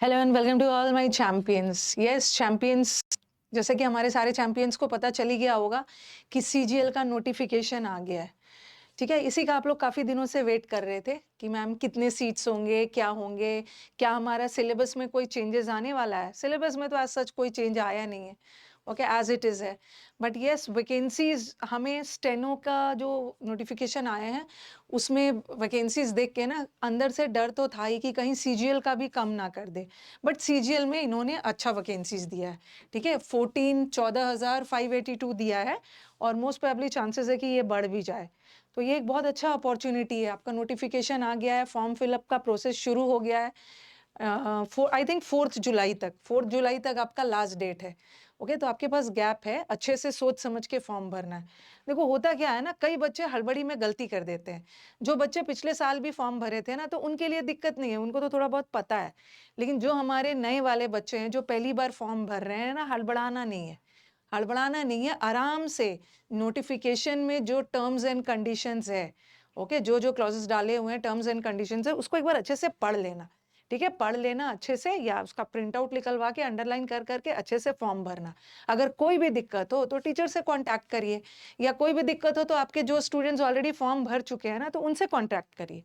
Hello and welcome to all my champions. Yes champions, जैसे कि हमारे सारे चैंपियंस को पता चल ही गया होगा कि सीजीएल का नोटिफिकेशन आ गया है। ठीक है, इसी का आप लोग काफ़ी दिनों से वेट कर रहे थे कि मैम कितने सीट्स होंगे, क्या होंगे, क्या हमारा सिलेबस में कोई चेंजेस आने वाला है। सिलेबस में तो आज सच कोई चेंज आया नहीं है, ओके एज इट इज़ है। बट यस वैकेंसीज, हमें स्टेनो का जो नोटिफिकेशन आए हैं उसमें वैकेंसीज देख के ना अंदर से डर तो था ही कि कहीं सीजीएल का भी कम ना कर दे। बट सीजीएल में इन्होंने अच्छा वैकेंसीज दिया है। ठीक है, 14,14,582 दिया है और मोस्ट प्रोबेबली चांसेस है कि ये बढ़ भी जाए। तो ये एक बहुत अच्छा अपॉर्चुनिटी है। आपका नोटिफिकेशन आ गया है, फॉर्म फिलअप का प्रोसेस शुरू हो गया है। आई थिंक 4th जुलाई तक आपका लास्ट डेट है। ओके, तो आपके पास गैप है, अच्छे से सोच समझ के फॉर्म भरना है। देखो होता क्या है ना, कई बच्चे हड़बड़ी में गलती कर देते हैं। जो बच्चे पिछले साल भी फॉर्म भरे थे ना, तो उनके लिए दिक्कत नहीं है, उनको तो थोड़ा बहुत पता है। लेकिन जो हमारे नए वाले बच्चे हैं जो पहली बार फॉर्म भर रहे हैं ना, हड़बड़ाना नहीं है। हड़बड़ाना नहीं है, आराम से नोटिफिकेशन में जो टर्म्स एंड कंडीशंस है, ओके, जो जो क्लॉजेस डाले हुए हैं, टर्म्स एंड कंडीशंस है, उसको एक बार अच्छे से पढ़ लेना। ठीक है, पढ़ लेना अच्छे से, या उसका प्रिंट आउट निकलवा के अंडरलाइन कर करके अच्छे से फॉर्म भरना। अगर कोई भी दिक्कत हो तो टीचर से कांटेक्ट करिए, या कोई भी दिक्कत हो तो आपके जो स्टूडेंट्स ऑलरेडी फॉर्म भर चुके हैं ना, तो उनसे कांटेक्ट करिए।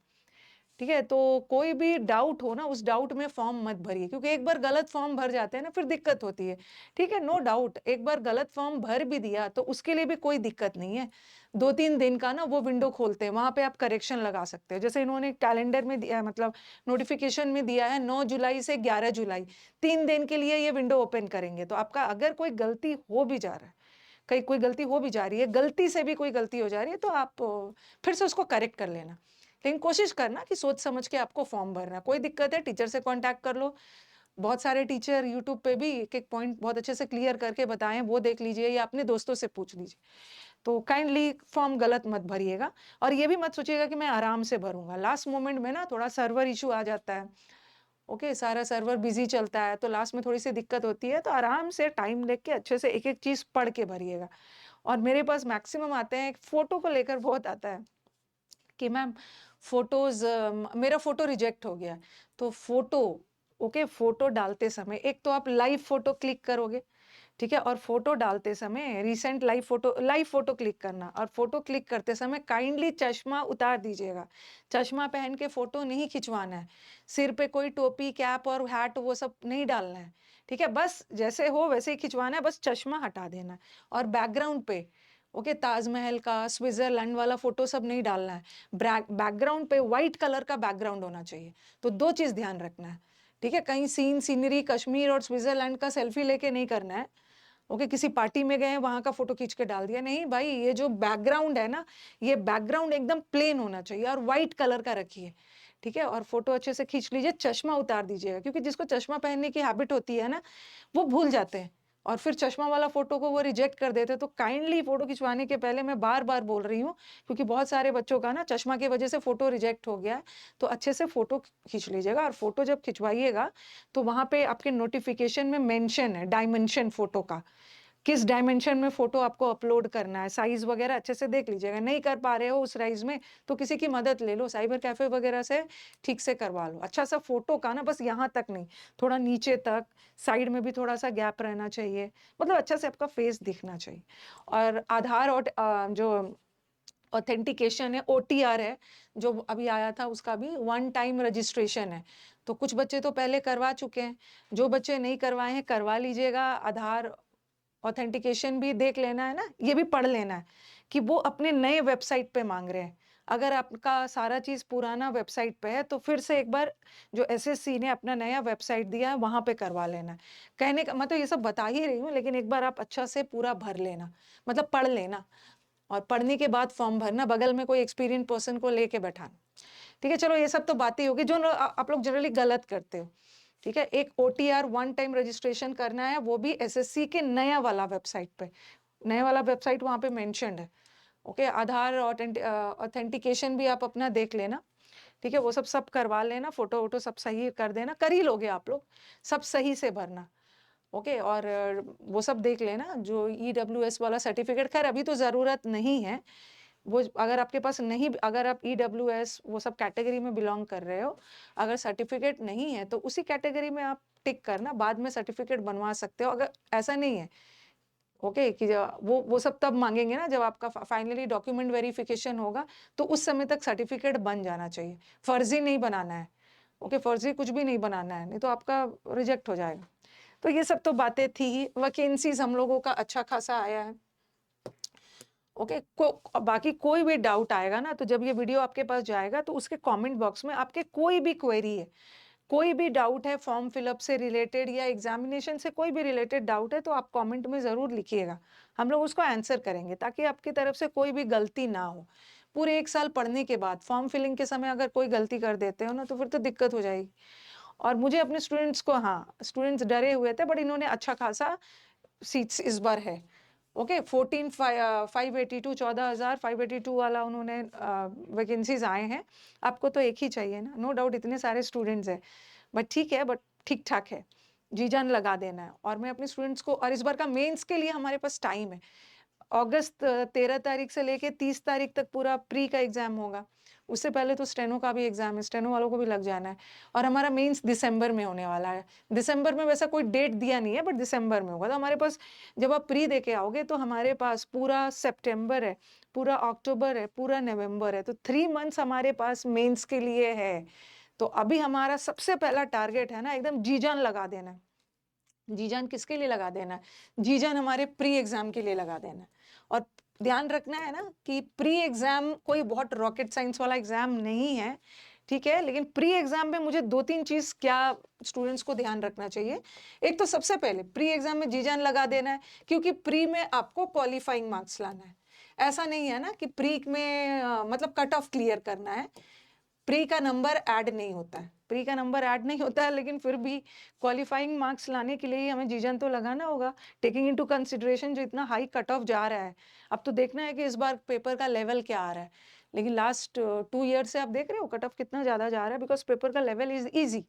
ठीक है, तो कोई भी डाउट हो ना, उस डाउट में फॉर्म मत भरिए, क्योंकि एक बार गलत फॉर्म भर जाते हैं ना, फिर दिक्कत होती है। ठीक है, नो डाउट, एक बार गलत फॉर्म भर भी दिया तो उसके लिए भी कोई दिक्कत नहीं है। 2-3 दिन का ना वो विंडो खोलते हैं, वहां पे आप करेक्शन लगा सकते हो। जैसे इन्होंने कैलेंडर में दिया, मतलब नोटिफिकेशन में दिया है 9 जुलाई से 11 जुलाई, 3 दिन के लिए ये विंडो ओपन करेंगे। तो आपका अगर कोई गलती हो भी जा रहा है, कहीं कोई गलती हो भी जा रही है, गलती से भी कोई गलती हो जा रही है, तो आप फिर से उसको करेक्ट कर लेना। लेकिन कोशिश करना कि सोच समझ के आपको फॉर्म भरना। कोई दिक्कत है टीचर से कांटेक्ट कर लो। बहुत सारे टीचर यूट्यूब पे भी एक एक पॉइंट बहुत अच्छे से क्लियर करके बताएं, वो देख लीजिए या अपने दोस्तों से पूछ लीजिए। तो काइंडली फॉर्म गलत मत भरिएगा, और ये भी मत सोचिएगा कि मैं आराम से भरूंगा। लास्ट मोमेंट में ना थोड़ा सर्वर इशू आ जाता है। ओके, सारा सर्वर बिजी चलता है, तो लास्ट में थोड़ी सी दिक्कत होती है। तो आराम से टाइम लेके अच्छे से एक एक चीज पढ़ के भरिएगा। और मेरे पास मैक्सिमम आते हैं, फोटो को लेकर बहुत आता है कि मैम फोटोज, मेरा फोटो रिजेक्ट हो गया। तो फोटो, ओके, फोटो डालते समय एक तो आप लाइव फोटो क्लिक करोगे। ठीक है, और फोटो डालते समय रिसेंट लाइव फोटो क्लिक करना, और फोटो क्लिक करते समय काइंडली चश्मा उतार दीजिएगा। चश्मा पहन के फोटो नहीं खिंचवाना है। सिर पे कोई टोपी, कैप और हैट वो सब नहीं डालना है। ठीक है, बस जैसे हो वैसे ही खिंचवाना है, बस चश्मा हटा देना है। और बैकग्राउंड पे, ओके, ताजमहल का, स्विट्जरलैंड वाला फोटो सब नहीं डालना है। बैकग्राउंड पे व्हाइट कलर का बैकग्राउंड होना चाहिए। तो दो चीज ध्यान रखना है। ठीक है, कहीं सीनरी कश्मीर और स्विट्जरलैंड का सेल्फी लेके नहीं करना है। ओके, किसी पार्टी में गए वहां का फोटो खींच के डाल दिया नहीं भाई। ये जो बैकग्राउंड है ना, ये बैकग्राउंड एकदम प्लेन होना चाहिए और व्हाइट कलर का रखिए। ठीक है, और फोटो अच्छे से खींच लीजिए, चश्मा उतार दीजिएगा, क्योंकि जिसको चश्मा पहनने की हैबिट होती है ना, वो भूल जाते हैं और फिर चश्मा वाला फोटो को वो रिजेक्ट कर देते हैं। तो काइंडली फोटो खिंचवाने के पहले, मैं बार बार बोल रही हूँ, क्योंकि बहुत सारे बच्चों का ना चश्मा की वजह से फोटो रिजेक्ट हो गया है। तो अच्छे से फोटो खींच लीजिएगा, और फोटो जब खिंचवाइएगा तो वहां पे आपके नोटिफिकेशन में मेंशन है डायमेंशन फोटो का, किस डायमेंशन में फोटो आपको अपलोड करना है, साइज वगैरह अच्छे से देख लीजिएगा। नहीं कर पा रहे हो उस साइज में तो किसी की मदद ले लो, साइबर कैफे वगैरह से ठीक से करवा लो। अच्छा सा फोटो का ना, बस यहाँ तक नहीं, थोड़ा नीचे तक, साइड में भी थोड़ा सा गैप रहना चाहिए, मतलब अच्छा से आपका फेस दिखना चाहिए। और आधार और जो ऑथेंटिकेशन है, ओटीआर है, जो अभी आया था, उसका भी वन टाइम रजिस्ट्रेशन है। तो कुछ बच्चे तो पहले करवा चुके हैं, जो बच्चे नहीं करवाए हैं करवा लीजिएगा। आधार ऑथेंटिकेशन भी देख लेना है ना, ये भी पढ़ लेना है कि वो अपने नए वेबसाइट पे मांग रहे हैं। अगर आपका सारा चीज पुराना वेबसाइट पे है तो फिर से एक बार जो एसएससी ने अपना नया वेबसाइट दिया है वहां पे करवा लेना है। कहने का मतलब ये सब बता ही रही हूँ, लेकिन एक बार आप अच्छा से पूरा भर लेना, मतलब पढ़ लेना। और पढ़ने के बाद फॉर्म भरना, बगल में कोई एक्सपीरियंस पर्सन को लेके बैठाना। ठीक है, चलो ये सब तो बातें होगी जो आप लोग जनरली गलत करते हो। ठीक है, एक ओटीआर वन टाइम रजिस्ट्रेशन करना है, वो भी एसएससी के नया वाला वेबसाइट पे। नया वाला वेबसाइट वहां पे मेंशन्ड है। ओके, आधार ऑथेंटिकेशन भी आप अपना देख लेना। ठीक है, वो सब करवा लेना, फोटो वोटो सब सही कर देना, कर ही लोगे आप लोग, सब सही से भरना। ओके, और वो सब देख लेना, जो ईडब्ल्यूएस वाला सर्टिफिकेट, खैर अभी तो जरूरत नहीं है। वो अगर आपके पास नहीं, अगर आप ईडब्ल्यूएस वो सब कैटेगरी में बिलोंग कर रहे हो, अगर सर्टिफिकेट नहीं है तो उसी कैटेगरी में आप टिक करना, बाद में सर्टिफिकेट बनवा सकते हो। अगर ऐसा नहीं है ओके कि वो सब तब मांगेंगे ना जब आपका फाइनली डॉक्यूमेंट वेरिफिकेशन होगा, तो उस समय तक सर्टिफिकेट बन जाना चाहिए। फर्जी नहीं बनाना है, ओके, फर्जी कुछ भी नहीं बनाना है, नहीं तो आपका रिजेक्ट हो जाएगा। तो ये सब तो बातें थी। वैकेंसीज हम लोगों का अच्छा खासा आया है, ओके। बाकी कोई भी डाउट आएगा ना, तो जब ये वीडियो आपके पास जाएगा तो उसके कमेंट बॉक्स में आपके कोई भी क्वेरी है, कोई भी डाउट है फॉर्म फिलअप से रिलेटेड या एग्जामिनेशन से कोई भी रिलेटेड डाउट है, तो आप कमेंट में ज़रूर लिखिएगा, हम लोग उसको आंसर करेंगे, ताकि आपकी तरफ से कोई भी गलती ना हो। पूरे 1 साल पढ़ने के बाद फॉर्म फिलिंग के समय अगर कोई गलती कर देते हो ना, तो फिर तो दिक्कत हो जाएगी। और मुझे अपने स्टूडेंट्स को, हाँ, स्टूडेंट्स डरे हुए थे, बट इन्होंने अच्छा खासा सीट्स इस बार है, ओके। 582 14,582 वाला उन्होंने वैकेंसीज आए हैं। आपको तो एक ही चाहिए ना, नो डाउट इतने सारे स्टूडेंट्स हैं, बट ठीक है, बट ठीक ठाक है, जी जान लगा देना है। और मैं अपने स्टूडेंट्स को, और इस बार का मेंस के लिए हमारे पास टाइम है, अगस्त 13 तारीख से लेके 30 तारीख तक पूरा प्री का एग्जाम होगा। उससे पहले तो स्टेनो का भी एग्जाम है, स्टेनो वालों को भी लग जाना है। और हमारा मेंस दिसंबर में होने वाला है। दिसंबर में वैसा कोई डेट दिया नहीं है, बट दिसंबर में होगा। तो हमारे पास, जब आप प्री दे के आओगे तो हमारे पास पूरा सितंबर है, पूरा अक्टूबर है, पूरा नवंबर है, तो 3 मंथ्स हमारे पास मेंस के लिए है। तो अभी हमारा सबसे पहला टारगेट है ना, एकदम जी जान लगा देना है। जी जान किसके लिए लगा देना है? जी जान हमारे प्री एग्जाम के लिए लगा देना है। और ध्यान रखना है ना कि प्री एग्जाम कोई बहुत रॉकेट साइंस वाला एग्जाम नहीं है, ठीक है। लेकिन प्री एग्जाम में मुझे 2-3 चीज क्या स्टूडेंट्स को ध्यान रखना चाहिए। एक तो सबसे पहले प्री एग्जाम में जी जान लगा देना है, क्योंकि प्री में आपको क्वालिफाइंग मार्क्स लाना है। ऐसा नहीं है ना कि प्री में मतलब कट ऑफ क्लियर करना है। प्री का नंबर ऐड नहीं होता है, प्री का नंबर ऐड नहीं होता है, लेकिन फिर भी क्वालिफाइंग मार्क्स लाने के लिए ही हमें जीजन तो लगाना होगा, टेकिंग इनटू कंसिडरेशन जो इतना हाई कट ऑफ जा रहा है। अब तो देखना है कि इस बार पेपर का लेवल क्या आ रहा है, लेकिन लास्ट 2 ईयर से आप देख रहे हो कट ऑफ कितना ज्यादा जा रहा है, बिकॉज पेपर का लेवल इज इजी।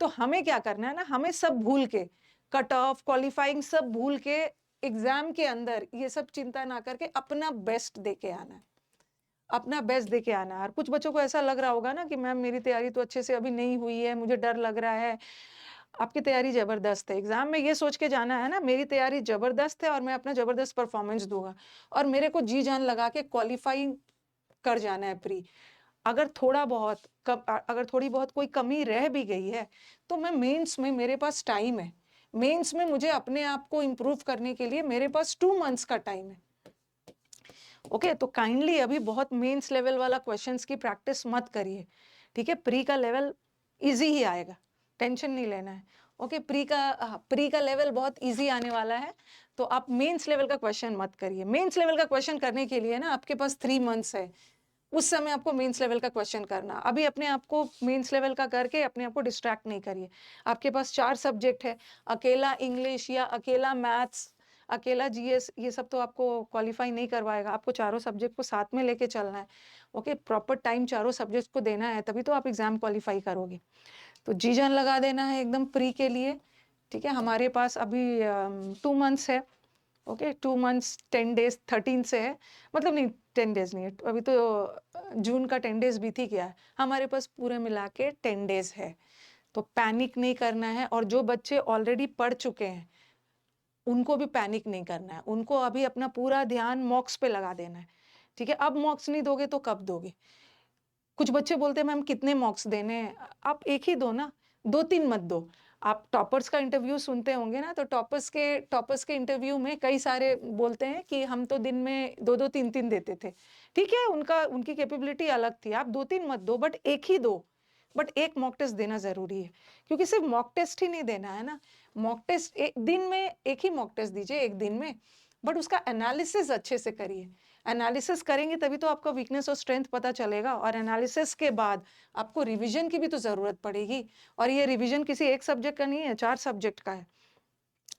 तो हमें क्या करना है ना, हमें सब भूल के, कट ऑफ क्वालिफाइंग सब भूल के, एग्जाम के अंदर ये सब चिंता ना करके अपना बेस्ट दे के आना है, अपना बेस्ट दे के आना है। और कुछ बच्चों को ऐसा लग रहा होगा ना कि मैम मेरी तैयारी तो अच्छे से अभी नहीं हुई है, मुझे डर लग रहा है। आपकी तैयारी जबरदस्त है, एग्जाम में ये सोच के जाना है ना, मेरी तैयारी जबरदस्त है और मैं अपना जबरदस्त परफॉर्मेंस दूंगा, और मेरे को जी जान लगा के क्वालिफाई कर जाना है प्री। अगर थोड़ा बहुत अगर थोड़ी बहुत कोई कमी रह भी गई है, तो मैं मेंस में, मेरे पास टाइम है, मेंस में मुझे अपने आप को इम्प्रूव करने के लिए मेरे पास 2 मंथ्स का टाइम है, ओके। तो काइंडली अभी बहुत मेंस लेवल वाला क्वेश्चंस की प्रैक्टिस मत करिए, ठीक है। प्री का लेवल इजी ही आएगा, टेंशन नहीं लेना है, ओके। प्री का लेवल बहुत इजी आने वाला है, तो आप मेंस लेवल का क्वेश्चन मत करिए। मेंस लेवल का क्वेश्चन करने के लिए ना आपके पास 3 मंथ्स है, उस समय आपको मेंस लेवल का क्वेश्चन करना। अभी अपने आप को मेंस लेवल का करके अपने आप को डिस्ट्रैक्ट नहीं करिए। आपके पास 4 सब्जेक्ट है, अकेला इंग्लिश या अकेला मैथ्स, अकेला जीएस, ये सब तो आपको क्वालिफाई नहीं करवाएगा। आपको चारों सब्जेक्ट को साथ में लेके चलना है, ओके। प्रॉपर टाइम चारों सब्जेक्ट को देना है, तभी तो आप एग्जाम क्वालिफाई करोगे। तो जी जान लगा देना है एकदम प्री के लिए, ठीक है। हमारे पास अभी 2 मंथ्स है, ओके। 2 मंथ्स 10 डेज 13 से है, मतलब नहीं 10 डेज नहीं है अभी तो, जून का 10 डेज बीत ही गया है, हमारे पास पूरे मिला के 10 डेज है। तो पैनिक नहीं करना है, और जो बच्चे ऑलरेडी पढ़ चुके हैं उनको भी पैनिक नहीं करना है, उनको अभी अपना पूरा ध्यान मॉक्स पे लगा देना है, ठीक है। अब मॉक्स नहीं दोगे तो कब दोगे? कुछ बच्चे बोलते हैं मैम कितने मॉक्स देने हैं, आप एक ही दो ना, 2-3 मत दो। आप टॉपर्स का इंटरव्यू सुनते होंगे ना, तो टॉपर्स के इंटरव्यू में कई सारे बोलते हैं कि हम तो दिन में 2-2 3-3 देते थे, ठीक है। उनकी कैपेबिलिटी अलग थी, आप 2-3 मत दो, बट एक ही दो, बट एक मॉक टेस्ट देना जरूरी है, क्योंकि सिर्फ मॉक टेस्ट ही नहीं देना है ना। मॉक टेस्ट एक दिन में, एक ही मॉक टेस्ट दीजिए एक दिन में, बट उसका एनालिसिस अच्छे से करिए। एनालिसिस करेंगे तभी तो आपका वीकनेस और स्ट्रेंथ पता चलेगा, और एनालिसिस के बाद आपको रिवीजन की भी तो जरूरत पड़ेगी। और ये रिवीजन किसी एक सब्जेक्ट का नहीं है, 4 सब्जेक्ट का है,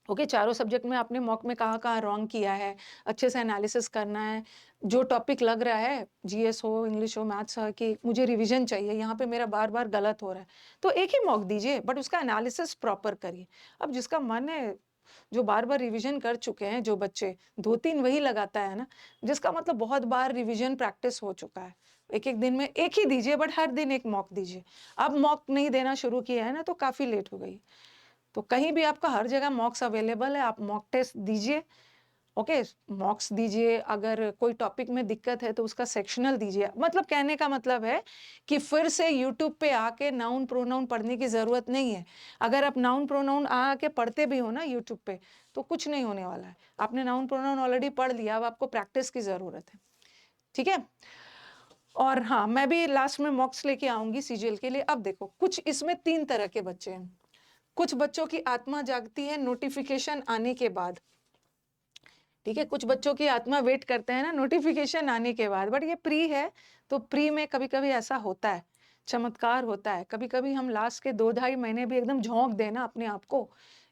ओके। चारों सब्जेक्ट में आपने मॉक में कहाँ रॉन्ग किया है, अच्छे से एनालिसिस करना है। जो टॉपिक लग रहा है, जीएस हो, इंग्लिश हो, मैथ्स हो, कि मुझे रिवीजन चाहिए, यहाँ पे मेरा बार बार गलत हो रहा है, तो एक ही मॉक दीजिए, बट उसका एनालिसिस प्रॉपर करिए। अब जिसका मन है जो बार बार रिवीजन कर चुके हैं जो बच्चे, 2-3 वही लगाता है ना, जिसका मतलब बहुत बार रिवीजन प्रैक्टिस हो चुका है। एक एक दिन में एक ही दीजिए, बट हर दिन एक मॉक दीजिए। अब मॉक नहीं देना शुरू किया है ना, तो काफ़ी लेट हो गई। तो कहीं भी आपका हर जगह मॉक्स अवेलेबल है, आप मॉक टेस्ट दीजिए। ओके, मॉक्स दीजिए। अगर कोई टॉपिक में दिक्कत है तो उसका सेक्शनल दीजिए। मतलब कहने का मतलब है कि फिर से यूट्यूब पे आके नाउन प्रोनाउन पढ़ने की ज़रूरत नहीं है। अगर आप नाउन प्रोनाउन आके पढ़ते भी हो ना यूट्यूब पे, तो कुछ नहीं होने वाला है। आपने नाउन प्रोनाउन ऑलरेडी पढ़ लिया, अब आपको प्रैक्टिस की ज़रूरत है। ठीक है। और हाँ, मैं भी लास्ट में मॉक्स लेके आऊंगी सीजीएल के लिए। अब देखो, कुछ इसमें 3 तरह के बच्चे हैं। कुछ बच्चों की आत्मा जागती है नोटिफिकेशन आने के बाद। ठीक है, कुछ बच्चों की आत्मा वेट करते हैं ना नोटिफिकेशन आने के बाद, बट ये प्री है, तो प्री में कभी कभी ऐसा होता है, चमत्कार होता है। कभी कभी हम लास्ट के 2-2.5 महीने भी एकदम झोंक देना अपने आप को,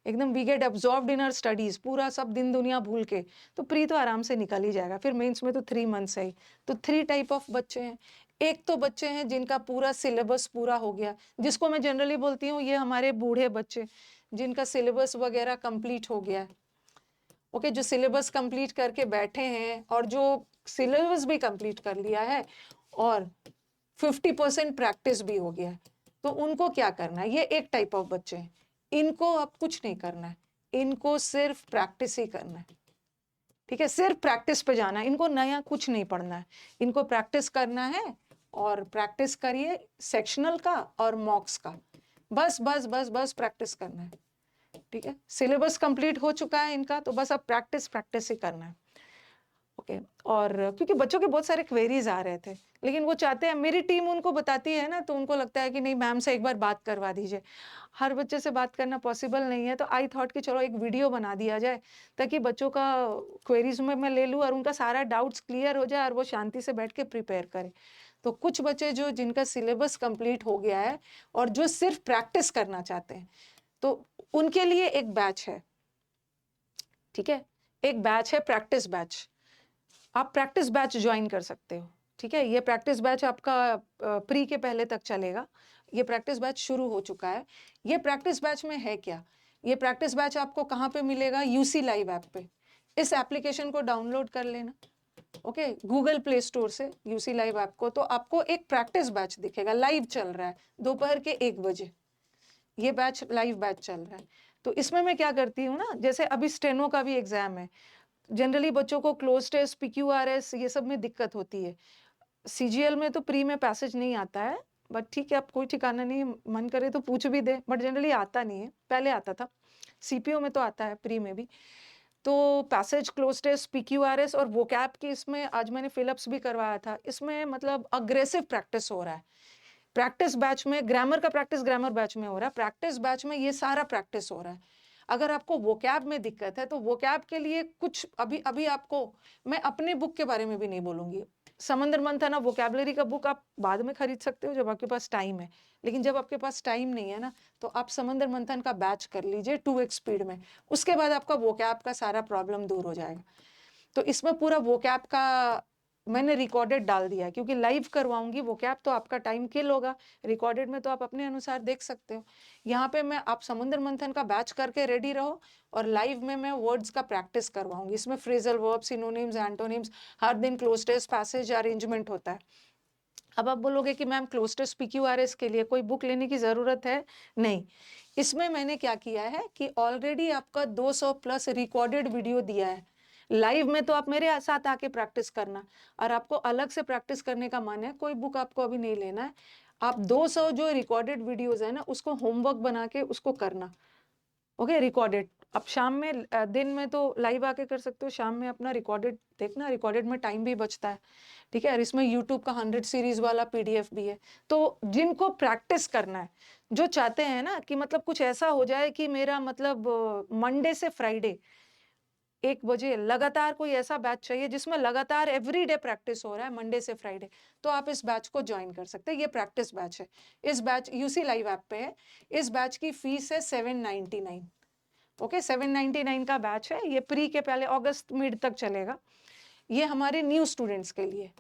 एकदम we get absorbed in our studies, पूरा सब दिन दुनिया भूल के, तो प्री तो आराम से निकल ही जाएगा। फिर मेंस में तो 3 मंथ्स है ही। तो 3 टाइप ऑफ बच्चे हैं। एक तो बच्चे हैं जिनका पूरा सिलेबस पूरा हो गया, जिसको मैं जनरली बोलती हूँ ये हमारे बूढ़े बच्चे, जिनका सिलेबस वगैरह कंप्लीट हो गया है। ओके, जो सिलेबस कंप्लीट करके बैठे हैं और जो सिलेबस भी कंप्लीट कर लिया है और 50% प्रैक्टिस भी हो गया है, तो उनको क्या करना है? ये एक टाइप ऑफ बच्चे हैं। इनको अब कुछ नहीं करना है, इनको सिर्फ प्रैक्टिस ही करना है। ठीक है, सिर्फ प्रैक्टिस पे जाना है, इनको नया कुछ नहीं पढ़ना है, इनको प्रैक्टिस करना है। और प्रैक्टिस करिए सेक्शनल का और मॉक्स का, बस बस बस बस प्रैक्टिस करना है। ठीक है, सिलेबस कंप्लीट हो चुका है इनका, तो बस अब प्रैक्टिस प्रैक्टिस ही करना है। ओके, और क्योंकि बच्चों के बहुत सारे क्वेरीज आ रहे थे, लेकिन वो चाहते हैं, मेरी टीम उनको बताती है ना, तो उनको लगता है कि नहीं, मैम से एक बार बात करवा दीजिए। हर बच्चे से बात करना पॉसिबल नहीं है, तो आई थॉट कि चलो एक वीडियो बना दिया जाए, ताकि बच्चों का क्वेरीज में मैं ले लूँ और उनका सारा डाउट्स क्लियर हो जाए और वो शांति से बैठ के प्रिपेयर करें। तो कुछ बच्चे जो जिनका सिलेबस कंप्लीट हो गया है और जो सिर्फ प्रैक्टिस करना चाहते हैं, तो उनके लिए एक बैच है। ठीक है, एक बैच है प्रैक्टिस बैच, आप प्रैक्टिस बैच ज्वाइन कर सकते हो। ठीक है, ये प्रैक्टिस बैच आपका प्री के पहले तक चलेगा। ये प्रैक्टिस बैच शुरू हो चुका है। ये प्रैक्टिस बैच में है क्या? ये प्रैक्टिस बैच आपको कहाँ पे मिलेगा? यूसी लाइव ऐप पे। इस एप्लीकेशन को डाउनलोड कर लेना। ओके, गूगल प्ले स्टोर से यूसी लाइव ऐप को, तो आपको एक प्रैक्टिस बैच दिखेगा, लाइव चल रहा है, दोपहर के 1 बजे ये बैच, लाइव बैच चल रहा है। तो इसमें मैं क्या करती हूँ ना, जैसे अभी स्टेनो का भी एग्जाम है, जनरली बच्चों को क्लोज टेस्ट, पीक्यूआरएस, ये सब में दिक्कत होती है। सीजीएल में तो प्री में पैसेज नहीं आता है, बट ठीक है, अब कोई ठिकाना नहीं, मन करे तो पूछ भी दे, बट जनरली आता नहीं है। पहले आता था, सीपीओ में तो आता है, प्री में भी। तो पैसेज, क्लोज टेस्ट, पीक्यूआरएस और वोकैब की इसमें आज मैंने फिलअप्स भी करवाया था। इसमें मतलब अग्रेसिव प्रैक्टिस हो रहा है। प्रैक्टिस बैच में ग्रामर का प्रैक्टिस ग्रामर बैच में हो रहा है, प्रैक्टिस बैच में ये सारा प्रैक्टिस हो रहा है। अगर आपको वोकैब में दिक्कत है, तो वोकैब के लिए कुछ अभी अभी आपको, मैं अपने बुक के बारे में भी नहीं बोलूंगी। समंदर मंथन वोकैबलरी का बुक आप बाद में खरीद सकते हो जब आपके पास टाइम है, लेकिन जब आपके पास टाइम नहीं है ना, तो आप समंदर मंथन का बैच कर लीजिए 2x स्पीड में। उसके बाद आपका वोकैब का सारा प्रॉब्लम दूर हो जाएगा। तो इसमें पूरा वोकैब का मैंने रिकॉर्डेड डाल दिया है, क्योंकि लाइव करवाऊंगी वोकैब तो आपका टाइम किल होगा, रिकॉर्डेड में तो आप अपने अनुसार देख सकते हो। यहाँ पे मैं, आप समुद्र मंथन का बैच करके रेडी रहो, और लाइव में मैं वर्ड्स का प्रैक्टिस करवाऊंगी। इसमें फ्रेजल वर्ब, सिनोनिम्स, एंटोनिम्स, हर दिन क्लोज टेस्ट, पैसेज, अरेंजमेंट होता है। अब आप बोलोगे कि मैम क्लोज टेस्ट पीक्यूआरएस के लिए कोई बुक लेने की जरूरत है? नहीं, इसमें मैंने क्या किया है कि ऑलरेडी आपका 200 प्लस रिकॉर्डेड वीडियो दिया है। लाइव में तो आप मेरे साथ आके प्रैक्टिस करना, और आपको अलग से प्रैक्टिस करने का मन है, कोई बुक आपको अभी नहीं लेना है। आप 200 जो रिकॉर्डेड वीडियोस है ना, उसको होमवर्क बना के उसको करना। ओके, रिकॉर्डेड अब शाम में, दिन में तो लाइव आके कर सकते हो, शाम में अपना रिकॉर्डेड देखना, रिकॉर्डेड में टाइम भी बचता है। ठीक है, और इसमें यूट्यूब का 100 सीरीज वाला पीडीएफ भी है। तो जिनको प्रैक्टिस करना है, जो चाहते हैं ना कि मतलब कुछ ऐसा हो जाए कि मेरा मतलब मंडे से फ्राइडे 1 बजे लगातार कोई ऐसा बैच चाहिए जिसमें लगातार एवरीडे प्रैक्टिस हो रहा है, मंडे से फ्राइडे, तो आप इस बैच को ज्वाइन कर सकते हैं। ये प्रैक्टिस बैच है। इस बैच यूसी लाइव ऐप पे है। इस बैच की फीस है 799। ओके, 799 का बैच है। ये प्री के पहले अगस्त मिड तक चलेगा। ये हमारे न्यू स्टूडेंट्स के लिए।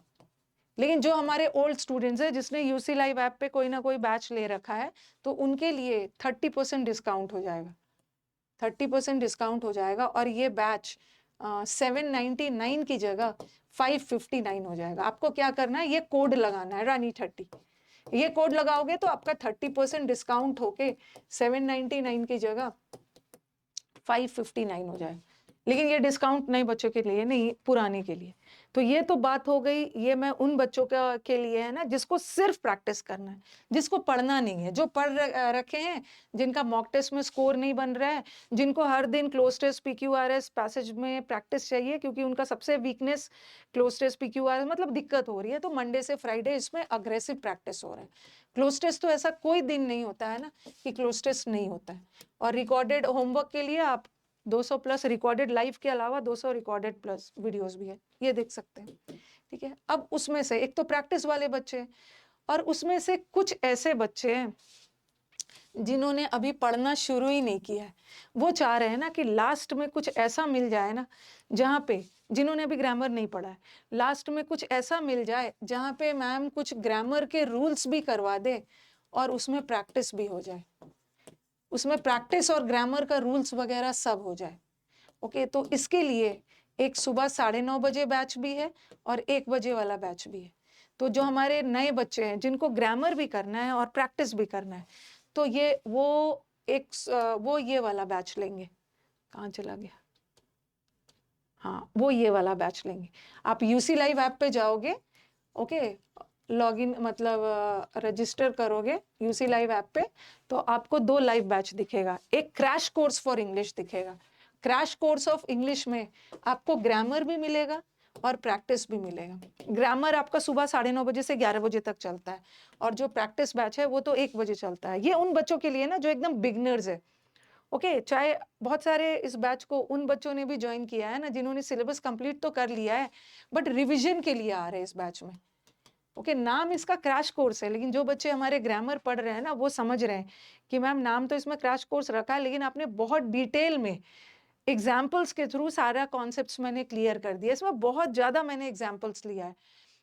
लेकिन जो हमारे ओल्ड स्टूडेंट्स हैं, जिसने यूसी लाइव ऐप पे कोई ना कोई बैच ले रखा है, तो उनके लिए 30% डिस्काउंट हो जाएगा। 30% डिस्काउंट हो जाएगा और ये बैच 799 की जगह 559 हो जाएगा। आपको क्या करना है, ये कोड लगाना है रानी30। ये कोड लगाओगे तो आपका 30% डिस्काउंट होके 799 की जगह 559 हो जाएगा। लेकिन ये डिस्काउंट नए बच्चों के लिए नहीं, पुराने के लिए। तो ये तो बात हो गई, ये मैं उन बच्चों के लिए है ना जिसको सिर्फ प्रैक्टिस करना है, जिसको पढ़ना नहीं है, जो पढ़ रखे हैं, जिनका मॉक टेस्ट में स्कोर नहीं बन रहा है, जिनको हर दिन क्लोज टेस्ट PQRS पैसेज में प्रैक्टिस चाहिए, क्योंकि उनका सबसे वीकनेस क्लोज टेस्ट PQRS मतलब दिक्कत हो रही है। तो मंडे से फ्राइडे इसमें अग्रेसिव प्रैक्टिस हो रहा है। क्लोज टेस्ट तो ऐसा कोई दिन नहीं होता है ना कि क्लोज टेस्ट नहीं होता है। और रिकॉर्डेड होमवर्क के लिए आप 200 प्लस रिकॉर्डेड लाइव के अलावा 200 रिकॉर्डेड प्लस वीडियोस भी है, ये देख सकते हैं। ठीक है, अब उसमें से एक तो प्रैक्टिस वाले बच्चे और उसमें से कुछ ऐसे बच्चे हैं जिन्होंने अभी पढ़ना शुरू ही नहीं किया है। वो चाह रहे हैं ना कि लास्ट में कुछ ऐसा मिल जाए ना जहाँ पे, जिन्होंने अभी ग्रामर नहीं पढ़ा है, लास्ट में कुछ ऐसा मिल जाए जहाँ पे मैम कुछ ग्रामर के रूल्स भी करवा दे और उसमें प्रैक्टिस भी हो जाए, उसमें प्रैक्टिस और ग्रामर का रूल्स वगैरह सब हो जाए। ओके, तो इसके लिए एक सुबह 9:30 बजे बैच भी है और 1 बजे वाला बैच भी है। तो जो हमारे नए बच्चे हैं जिनको ग्रामर भी करना है और प्रैक्टिस भी करना है, तो वो ये वाला बैच लेंगे। कहाँ चला गया? हाँ, वो ये वाला बैच लेंगे। आप यूसी लाइव ऐप पे जाओगे, ओके, लॉगिन मतलब रजिस्टर करोगे यूसी लाइव ऐप पे, तो आपको 2 लाइव बैच दिखेगा। एक क्रैश कोर्स फॉर इंग्लिश दिखेगा। क्रैश कोर्स ऑफ इंग्लिश में आपको ग्रामर भी मिलेगा और प्रैक्टिस भी मिलेगा। ग्रामर आपका सुबह 9:30 बजे से 11 बजे तक चलता है और जो प्रैक्टिस बैच है वो तो 1 बजे चलता है। ये उन बच्चों के लिए ना जो एकदम बिगनर्स है। ओके, चाहे बहुत सारे इस बैच को उन बच्चों ने भी ज्वाइन किया है ना जिन्होंने सिलेबस कंप्लीट तो कर लिया है बट रिविजन के लिए आ रहे हैं इस बैच में। ओके, नाम इसका क्रैश कोर्स है, लेकिन जो बच्चे हमारे ग्रामर पढ़ रहे हैं ना वो समझ रहे हैं कि मैम नाम तो इसमें क्रैश कोर्स रखा है, लेकिन आपने बहुत डिटेल में एग्जाम्पल्स के थ्रू सारा कॉन्सेप्ट्स मैंने क्लियर कर दिया। इसमें बहुत ज्यादा मैंने एग्जाम्पल्स लिया है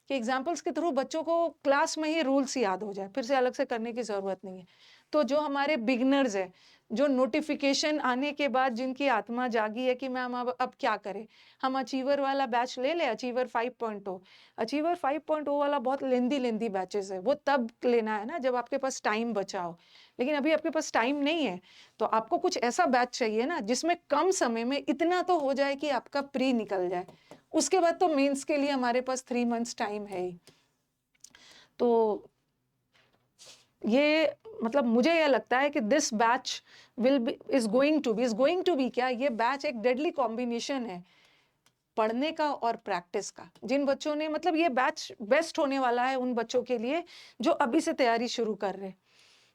कि एग्जाम्पल्स के थ्रू बच्चों को क्लास में ही रूल्स याद हो जाए, फिर से अलग से करने की जरूरत नहीं है। तो जो हमारे बिगनर्स है, जो नोटिफिकेशन आने के बाद जिनकी आत्मा जागी है कि मैम अब क्या करें, हम अचीवर वाला बैच ले ले, अचीवर 5.0। अचीवर 5.0 वाला बहुत लेंदी बैचेस है, वो तब लेना है ना जब आपके पास टाइम बचा हो। लेकिन अभी आपके पास टाइम नहीं है, तो आपको कुछ ऐसा बैच चाहिए ना जिसमें कम समय में इतना तो हो जाए कि आपका प्री निकल जाए। उसके बाद तो मेंस के लिए हमारे पास 3 मंथ्स टाइम है ही। तो ये मतलब मुझे यह लगता है कि this batch is going to be क्या, ये बैच एक डेडली कॉम्बिनेशन है पढ़ने का और प्रैक्टिस का। जिन बच्चों ने मतलब ये बैच बेस्ट होने वाला है उन बच्चों के लिए जो अभी से तैयारी शुरू कर रहे हैं।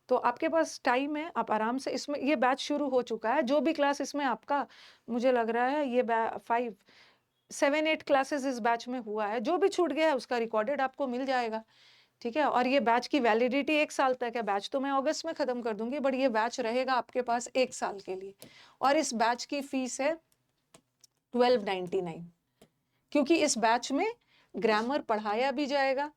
तो आपके पास टाइम है, आप आराम से इसमें, ये बैच शुरू हो चुका है। जो भी क्लास इसमें आपका मुझे लग रहा है ये 7-8 क्लासेस इस बैच में हुआ है, जो भी छूट गया है उसका रिकॉर्डेड आपको मिल जाएगा। ठीक है, और ये बैच की वैलिडिटी 1 साल तक है। बैच तो मैं अगस्त में खत्म कर दूंगी, बट ये बैच रहेगा आपके पास 1 साल के लिए। और इस बैच की फीस है 1299, क्योंकि इस बैच में ग्रामर पढ़ाया भी जाएगा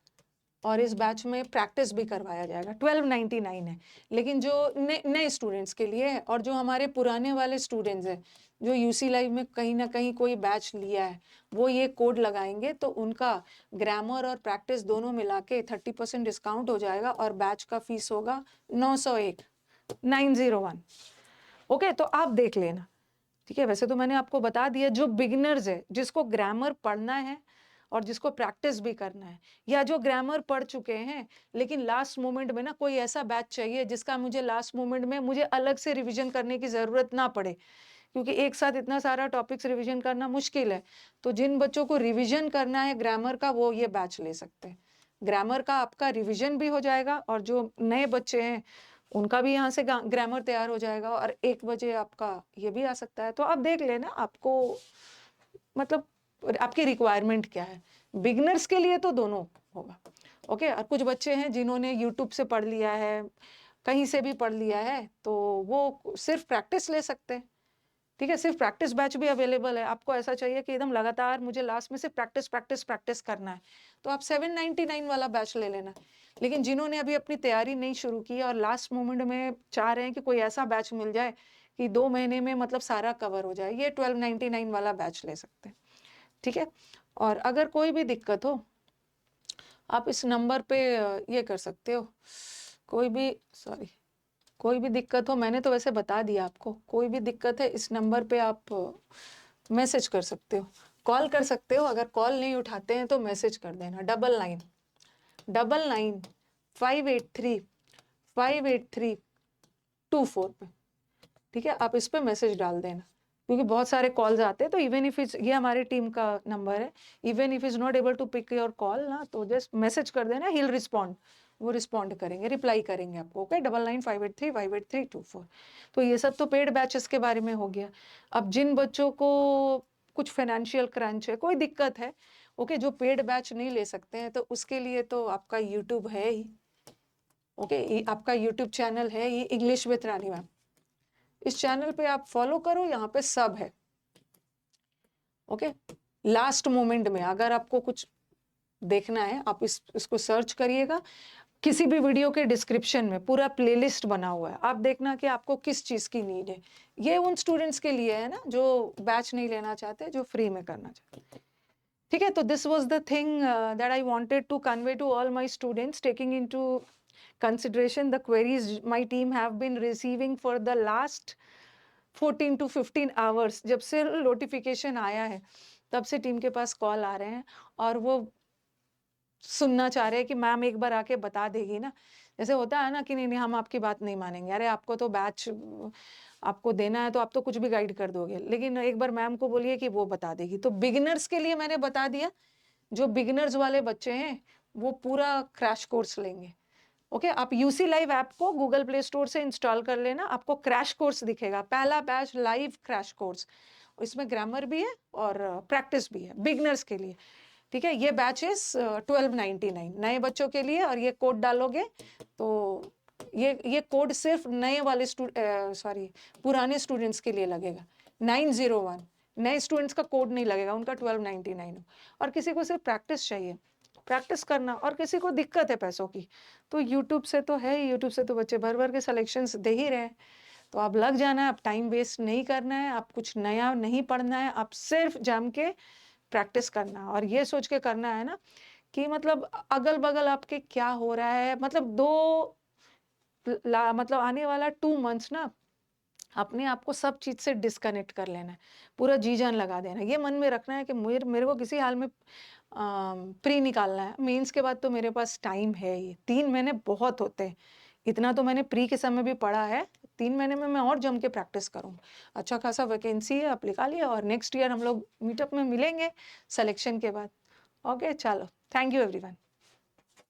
और इस बैच में प्रैक्टिस भी करवाया जाएगा। 1299 है, लेकिन जो नए स्टूडेंट्स के लिए है और जो हमारे पुराने वाले स्टूडेंट्स हैं जो यूसी लाइव में कहीं ना कहीं कोई बैच लिया है, वो ये कोड लगाएंगे तो उनका ग्रामर और प्रैक्टिस दोनों मिला के 30% डिस्काउंट हो जाएगा और बैच का फीस होगा 901। ओके, तो आप देख लेना। ठीक है, वैसे तो मैंने आपको बता दिया, जो बिगिनर्स है, जिसको ग्रामर पढ़ना है और जिसको प्रैक्टिस भी करना है, या जो ग्रामर पढ़ चुके हैं लेकिन लास्ट मोमेंट में ना कोई ऐसा बैच चाहिए जिसका मुझे लास्ट मोमेंट में मुझे अलग से रिवीजन करने की जरूरत ना पड़े, क्योंकि एक साथ इतना सारा टॉपिक्स रिवीजन करना मुश्किल है। तो जिन बच्चों को रिवीजन करना है ग्रामर का, वो ये बैच ले सकते हैं। ग्रामर का आपका रिवीजन भी हो जाएगा और जो नए बच्चे हैं उनका भी यहाँ से ग्रामर तैयार हो जाएगा और 1 बजे आपका ये भी आ सकता है। तो आप देख लेना आपको मतलब आपकी रिक्वायरमेंट क्या है। बिगनर्स के लिए तो दोनों होगा। ओके, और कुछ बच्चे हैं जिन्होंने यूट्यूब से पढ़ लिया है, कहीं से भी पढ़ लिया है, तो वो सिर्फ प्रैक्टिस ले सकते हैं। ठीक है, सिर्फ प्रैक्टिस बैच भी अवेलेबल है। आपको ऐसा चाहिए कि एकदम लगातार मुझे लास्ट में से प्रैक्टिस प्रैक्टिस प्रैक्टिस करना है, तो आप 799 वाला बैच ले लेना। लेकिन जिन्होंने अभी अपनी तैयारी नहीं शुरू की और लास्ट मोमेंट में चाह रहे हैं कि कोई ऐसा बैच मिल जाए कि 2 महीने में मतलब सारा कवर हो जाए, ये 1299 वाला बैच ले सकते हैं, ठीक है। और अगर कोई भी दिक्कत हो आप इस नंबर पे ये कर सकते हो, कोई भी दिक्कत हो, मैंने तो वैसे बता दिया आपको, कोई भी दिक्कत है इस नंबर पे आप मैसेज कर सकते हो, कॉल कर सकते हो, अगर कॉल नहीं उठाते हैं तो मैसेज कर देना 999958358324 पे, ठीक है। आप इस पे मैसेज डाल देना, क्योंकि बहुत सारे कॉल्स आते हैं, तो इवन इफ इज, ये हमारे टीम का नंबर है, even if is not able to pick your call ना, तो जस्ट मैसेज कर देना, ही विल रिस्पॉन्ड, वो रिस्पॉन्ड करेंगे, रिप्लाई करेंगे आपको, ओके। 9958358324। तो ये सब तो पेड बैचेस के बारे में हो गया। अब जिन बच्चों को कुछ फाइनेंशियल क्रंच है, कोई दिक्कत है, ओके, जो पेड बैच नहीं ले सकते हैं, तो उसके लिए तो आपका यूट्यूब है ही, ओके, आपका यूट्यूब चैनल है ये, इंग्लिश विथ रानी मैम। इस चैनल पे आप फॉलो करो, यहाँ पे सब है, ओके। लास्ट मोमेंट में अगर आपको कुछ देखना है, आप इसको सर्च करिएगा, किसी भी वीडियो के डिस्क्रिप्शन में पूरा प्लेलिस्ट बना हुआ है, आप देखना कि आपको किस चीज की नीड है। ये उन स्टूडेंट्स के लिए है ना जो बैच नहीं लेना चाहते, जो फ्री में करना चाहते, ठीक है। तो this was the thing that I wanted to convey to all my students, taking into consideration the queries my team have been receiving for the last 14 to 15 hours। जब से नोटिफिकेशन आया है तब से टीम के पास कॉल आ रहे हैं, और वो सुनना चाह रहे हैं कि मैम एक बार आके बता देगी ना। जैसे होता है ना कि नहीं नहीं हम आपकी बात नहीं मानेंगे, अरे आपको तो बैच आपको देना है तो आप तो कुछ भी गाइड कर दोगे, लेकिन एक बार मैम को बोलिए कि वो बता देगी। तो बिगिनर्स के लिए मैंने बता दिया, जो बिगिनर्स वाले बच्चे हैं वो पूरा क्रैश कोर्स लेंगे, ओके। आप यूसी लाइव ऐप को गूगल प्ले स्टोर से इंस्टॉल कर लेना, आपको क्रैश कोर्स दिखेगा, पहला बैच लाइव क्रैश कोर्स, इसमें ग्रामर भी है और प्रैक्टिस भी है बिगिनर्स के लिए, ठीक है। ये बैच इज 1299 नए बच्चों के लिए, और ये कोड डालोगे तो ये कोड सिर्फ नए वाले पुराने स्टूडेंट्स के लिए लगेगा, 901 नए स्टूडेंट्स का कोड नहीं लगेगा, उनका 1299। और किसी को सिर्फ प्रैक्टिस चाहिए, प्रैक्टिस करना, और किसी को दिक्कत है पैसों की, तो यूट्यूब से तो है, यूट्यूब से तो बच्चे भर भर के सिलेक्शंस दे ही रहे हैं। तो आप लग जाना है, आप टाइम वेस्ट नहीं करना है, आप कुछ नया नहीं पढ़ना है, आप सिर्फ जम के प्रैक्टिस करना, और ये सोच के करना है ना कि मतलब अगल बगल आपके क्या हो रहा है, मतलब मतलब आने वाला 2 मंथ्स ना अपने आप को सब चीज से डिस्कनेक्ट कर लेना है, पूरा जी जान लगा देना है, ये मन में रखना है कि मेरे को किसी हाल में प्री निकालना है, मेंस के बाद तो मेरे पास टाइम है ही, 3 महीने बहुत होते हैं, इतना तो मैंने प्री के समय भी पढ़ा है, 3 महीने में मैं और जम के प्रैक्टिस करूँ। अच्छा खासा वैकेंसी है, आप निकालिए, और नेक्स्ट ईयर हम लोग मीटअप में मिलेंगे सिलेक्शन के बाद, ओके। चलो, थैंक यू एवरीवन।